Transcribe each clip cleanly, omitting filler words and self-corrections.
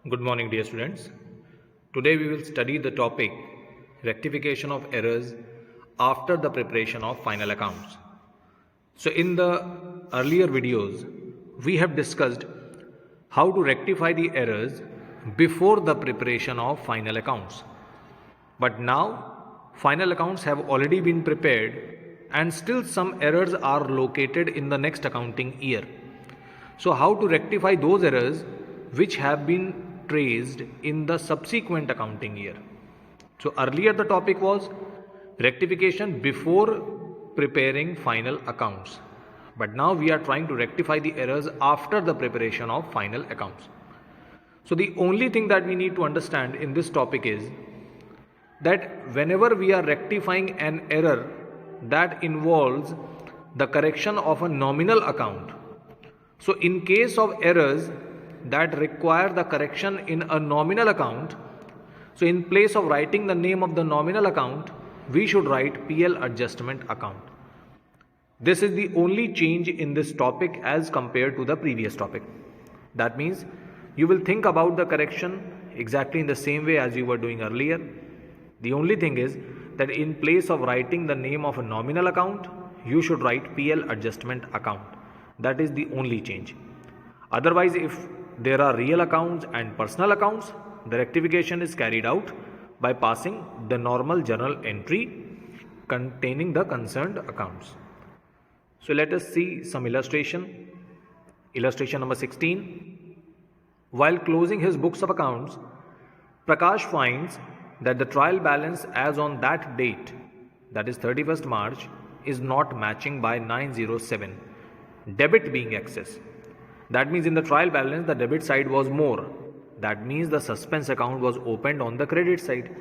Good morning, dear students. Today we will study the topic rectification of errors after the preparation of final accounts. So, in the earlier videos, we have discussed how to rectify the errors before the preparation of final accounts. But now, final accounts have already been prepared and still some errors are located in the next accounting year. So, how to rectify those errors which have been traced in the subsequent accounting year? So, earlier the topic was rectification before preparing final accounts. But now we are trying to rectify the errors after the preparation of final accounts. So, the only thing that we need to understand in this topic is that whenever we are rectifying an error that involves the correction of a nominal account, so in case of errors that require the correction in a nominal account, so in place of writing the name of the nominal account, we should write PL adjustment account. This is the only change in this topic as compared to the previous topic. That means you will think about the correction exactly in the same way as you were doing earlier. The only thing is that in place of writing the name of a nominal account, you should write PL adjustment account. That is the only change. Otherwise, if there are real accounts and personal accounts, the rectification is carried out by passing the normal journal entry containing the concerned accounts. So let us see some illustration. Illustration number 16. While closing his books of accounts, Prakash finds that the trial balance as on that date, that is 31st March, is not matching by 907, debit being excess. That means in the trial balance, the debit side was more. That means the suspense account was opened on the credit side.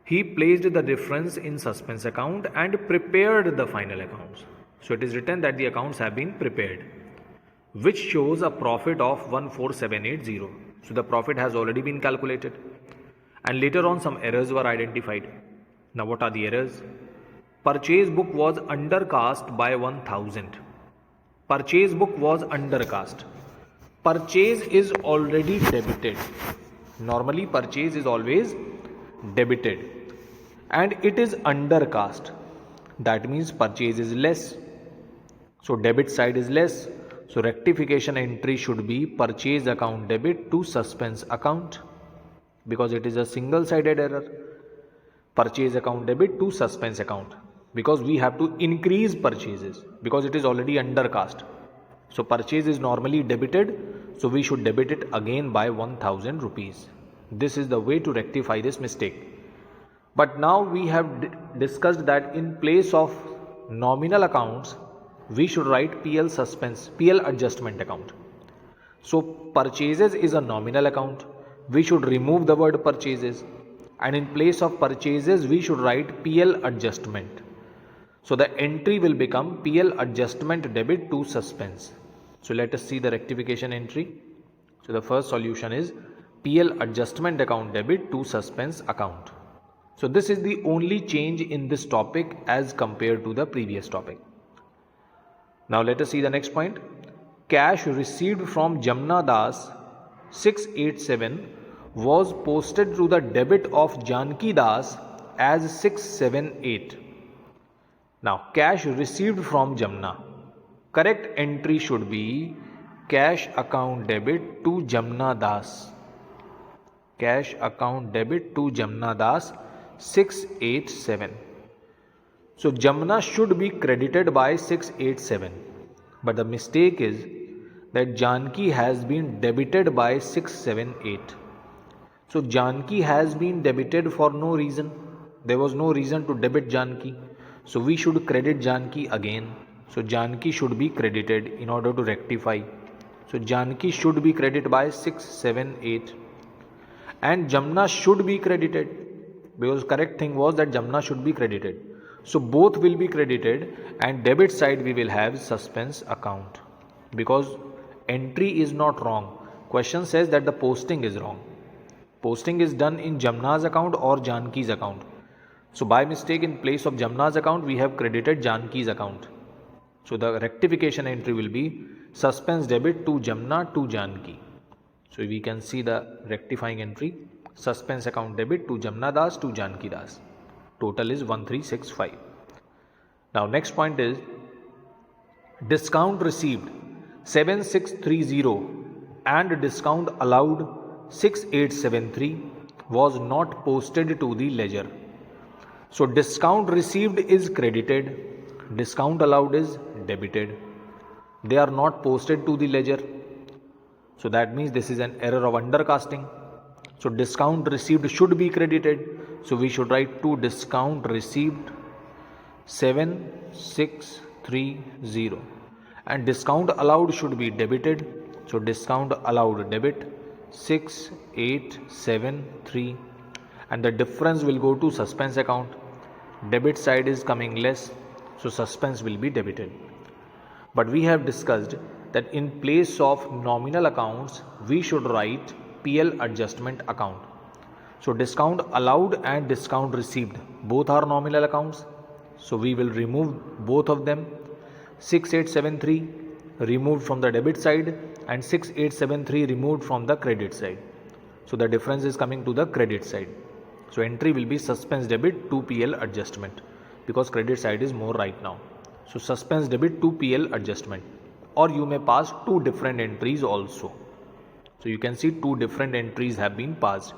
He placed the difference in suspense account and prepared the final accounts. So it is written that the accounts have been prepared, which shows a profit of 14780. So the profit has already been calculated. And later on some errors were identified. Now what are the errors? Purchase book was undercast by 1000. Purchase book was undercast. Purchase is already debited. Normally purchase is always debited. And it is undercast. That means purchase is less. So debit side is less. So rectification entry should be purchase account debit to suspense account, because it is a single sided error. Purchase account debit to suspense account, because we have to increase purchases because it is already undercast. So purchase is normally debited, so we should debit it again by 1000 rupees. This is the way to rectify this mistake. But now we have discussed that in place of nominal accounts, we should write PL adjustment account. So purchases is a nominal account. We should remove the word purchases, and in place of purchases we should write PL adjustment. So the entry will become PL adjustment debit to suspense. So let us see the rectification entry. So the first solution is PL adjustment account debit to suspense account. So this is the only change in this topic as compared to the previous topic. Now let us see the next point. Cash received from Jamna Das 687 was posted to the debit of Janki Das as 678. Now cash received from Jamna. Correct entry should be cash account debit to Jamna Das. Cash account debit to Jamna Das 687. So Jamna should be credited by 687. But the mistake is that Janki has been debited by 678. So Janki has been debited for no reason. There was no reason to debit Janki. So we should credit Janki again. So Janki should be credited in order to rectify. So Janki should be credited by 678. And Jamna should be credited, because correct thing was that Jamna should be credited. So both will be credited, and debit side we will have suspense account, because entry is not wrong. Question says that the posting is wrong. Posting is done in Jamna's account or Janki's account. So by mistake, in place of Jamna's account, we have credited Janki's account. So the rectification entry will be suspense debit to Jamna to Janki. So we can see the rectifying entry, suspense account debit to Jamna Das to Janki Das. Total is 1365. Now next point is discount received 7630 and discount allowed 6873 was not posted to the ledger. So discount received is credited, discount allowed is debited. They are not posted to the ledger. So that means this is an error of undercasting. So discount received should be credited. So we should write to discount received 7630 and discount allowed should be debited. So discount allowed debit 6873 and the difference will go to suspense account. Debit side is coming less, so suspense will be debited. But we have discussed that in place of nominal accounts we should write PL adjustment account. So discount allowed and discount received both are nominal accounts, so we will remove both of them. 6873 removed from the debit side and 6873 removed from the credit side. So the difference is coming to the credit side. So entry will be suspense debit to PL adjustment because credit side is more right now. So suspense debit to PL adjustment, or you may pass two different entries also. So you can see two different entries have been passed.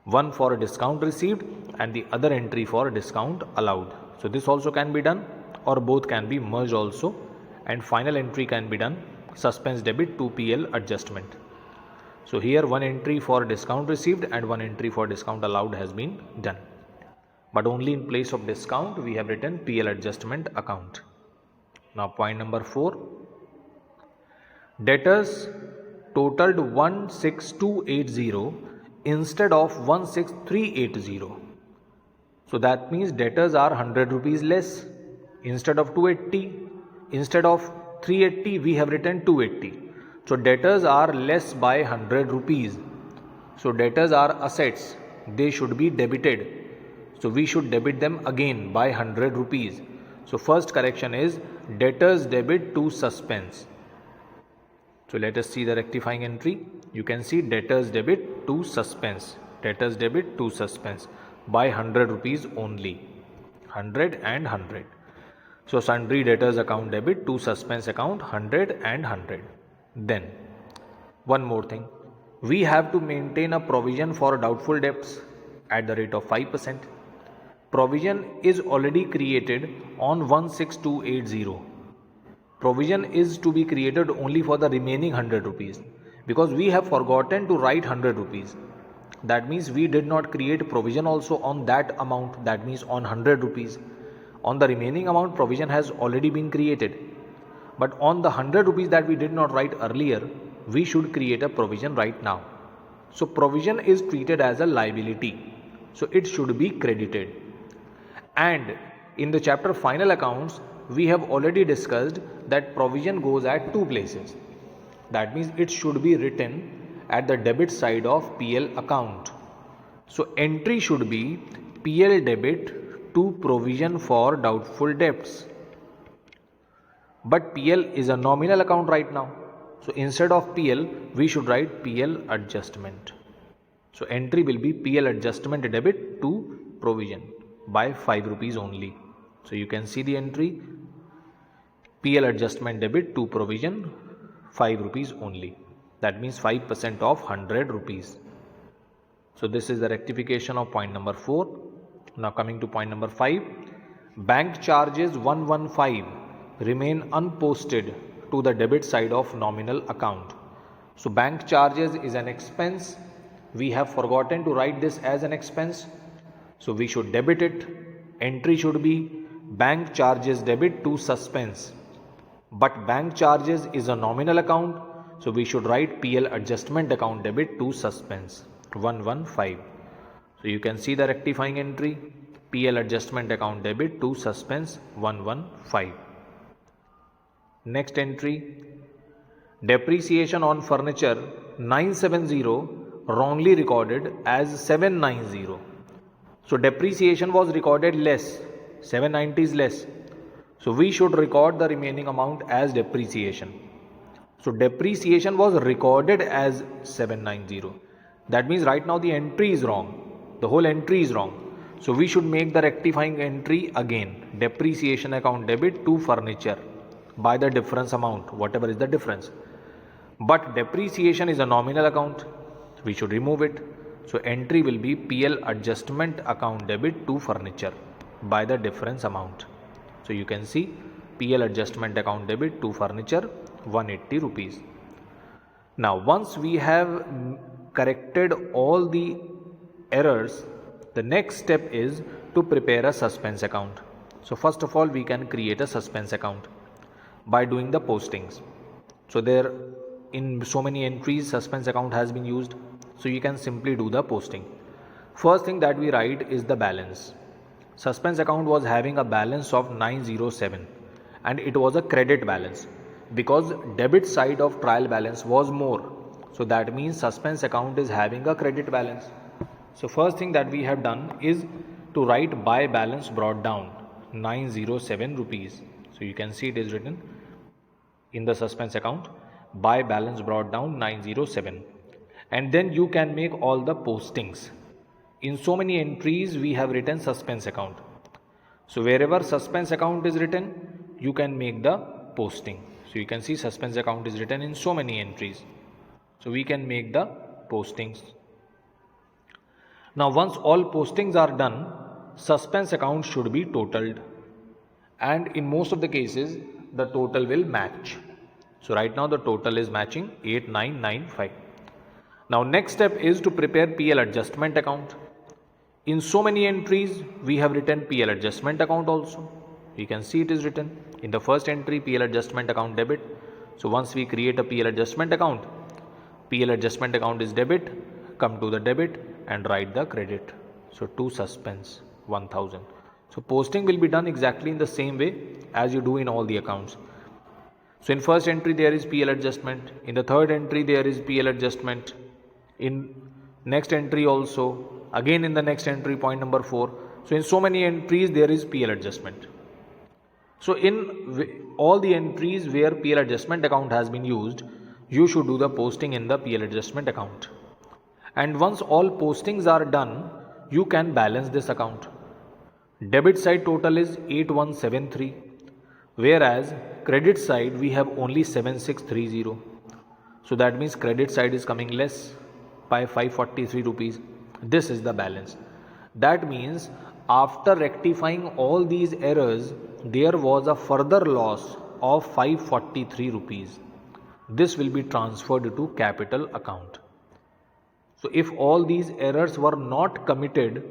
One for a discount received and the other entry for a discount allowed. So this also can be done, or both can be merged also, and final entry can be done suspense debit to PL adjustment. So here one entry for discount received and one entry for discount allowed has been done. But only in place of discount we have written PL adjustment account. Now point number 4. Debtors totaled 16280 instead of 16380. So that means debtors are 100 rupees less. Instead of 280, instead of 380 we have written 280. So debtors are less by 100 rupees. So debtors are assets, they should be debited. So we should debit them again by 100 rupees. So first correction is debtors debit to suspense. So let us see the rectifying entry. You can see debtors debit to suspense. Debtors debit to suspense by 100 rupees only. 100 and 100. So sundry debtors account debit to suspense account 100 and 100. Then one more thing. We have to maintain a provision for doubtful debts at the rate of 5%. Provision is already created on 16280. Provision is to be created only for the remaining 100 rupees because we have forgotten to write 100 rupees. That means we did not create provision also on that amount, that means on 100 rupees. On the remaining amount provision has already been created. But on the 100 rupees that we did not write earlier, we should create a provision right now. So provision is treated as a liability. So it should be credited. And in the chapter final accounts, we have already discussed that provision goes at two places. That means it should be written at the debit side of PL account. So entry should be PL debit to provision for doubtful debts. But PL is a nominal account right now. So instead of PL, we should write PL adjustment. So entry will be PL adjustment debit to provision by 5 rupees only. So you can see the entry PL adjustment debit to provision 5 rupees only. That means 5% of 100 rupees. So this is the rectification of point number 4. Now coming to point number 5. Bank charges 115 remain unposted to the debit side of nominal account. So bank charges is an expense. We have forgotten to write this as an expense. So we should debit it. Entry should be bank charges debit to suspense. But bank charges is a nominal account. So we should write PL adjustment account debit to suspense 115. So you can see the rectifying entry PL adjustment account debit to suspense 115. Next entry, depreciation on furniture 970 wrongly recorded as 790. So depreciation was recorded less, 790 is less. So we should record the remaining amount as depreciation. So depreciation was recorded as 790. That means right now the entry is wrong. The whole entry is wrong. So we should make the rectifying entry again. Depreciation account debit to furniture by the difference amount, whatever is the difference. But depreciation is a nominal account. We should remove it. So entry will be PL adjustment account debit to furniture by the difference amount. So you can see PL adjustment account debit to furniture 180 rupees. Now once we have corrected all the errors, the next step is to prepare a suspense account. So first of all we can create a suspense account by doing the postings. So there in so many entries suspense account has been used. So you can simply do the posting. First thing that we write is the balance. Suspense account was having a balance of 907 and it was a credit balance because debit side of trial balance was more. So that means suspense account is having a credit balance. So first thing that we have done is to write by balance brought down 907 rupees. So you can see it is written in the suspense account by balance brought down 907. And then you can make all the postings. In so many entries we have written suspense account. So wherever suspense account is written, you can make the posting. So you can see suspense account is written in so many entries. So we can make the postings. Now once all postings are done, suspense account should be totaled. And in most of the cases, the total will match. So right now the total is matching 8995. Now next step is to prepare PL adjustment account. In so many entries, we have written PL adjustment account also. You can see it is written in the first entry PL adjustment account debit. So once we create a PL adjustment account is debit, come to the debit and write the credit. So to suspense 1000. So posting will be done exactly in the same way as you do in all the accounts. So in first entry there is PL adjustment, in the third entry there is PL adjustment, in next entry also, again in the next entry point number 4. So in so many entries there is PL adjustment. So in all the entries where PL adjustment account has been used, you should do the posting in the PL adjustment account. And once all postings are done, you can balance this account. Debit side total is 8173, whereas credit side we have only 7630. So that means credit side is coming less by 543 rupees. This is the balance. That means after rectifying all these errors, there was a further loss of 543 rupees. This will be transferred to capital account. So if all these errors were not committed,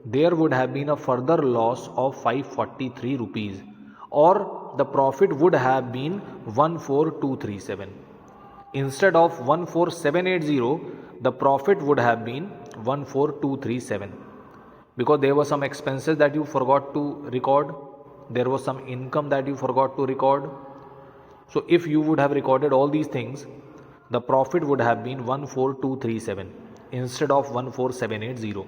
there would have been a further loss of 543 rupees, or the profit would have been 14237. Instead of 14780, the profit would have been 14237, because there were some expenses that you forgot to record, there was some income that you forgot to record. So if you would have recorded all these things, the profit would have been 14237 instead of 14780.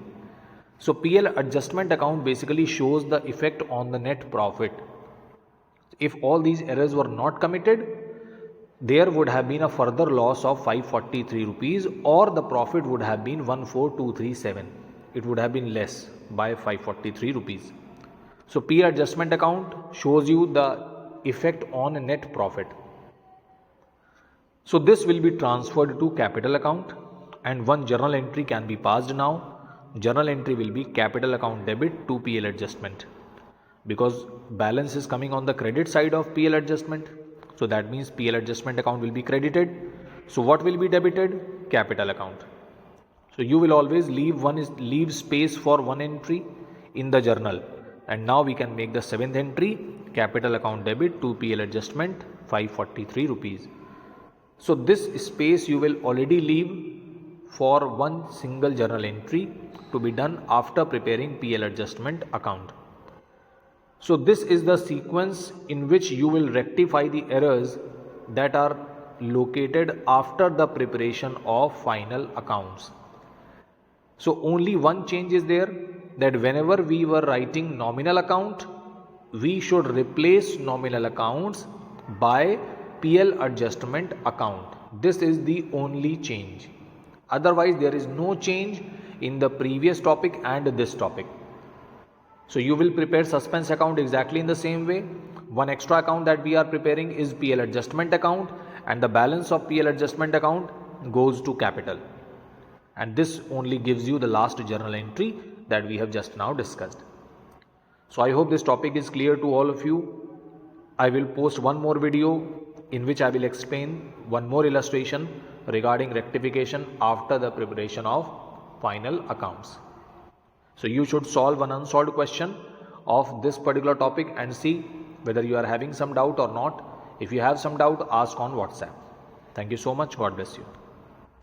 So PL adjustment account basically shows the effect on the net profit. If all these errors were not committed, there would have been a further loss of 543 rupees, or the profit would have been 14237. It would have been less by 543 rupees. So PL adjustment account shows you the effect on net profit. So this will be transferred to capital account, and one journal entry can be passed now. Journal entry will be capital account debit to PL adjustment, because balance is coming on the credit side of PL adjustment. So that means PL adjustment account will be credited. So what will be debited? Capital account. So you will always leave space for one entry in the journal. And now we can make the seventh entry, capital account debit to PL adjustment 543 rupees. So this space you will already leave for one single journal entry to be done after preparing PL adjustment account. So this is the sequence in which you will rectify the errors that are located after the preparation of final accounts. So only one change is there, that whenever we were writing nominal account, we should replace nominal accounts by PL adjustment account. This is the only change. Otherwise, there is no change in the previous topic and this topic. So you will prepare suspense account exactly in the same way. One extra account that we are preparing is PL adjustment account, and the balance of PL adjustment account goes to capital. And this only gives you the last journal entry that we have just now discussed. So I hope this topic is clear to all of you. I will post one more video in which I will explain one more illustration regarding rectification after the preparation of final accounts. So you should solve one unsolved question of this particular topic and see whether you are having some doubt or not. If you have some doubt, ask on WhatsApp. Thank you so much. God bless you.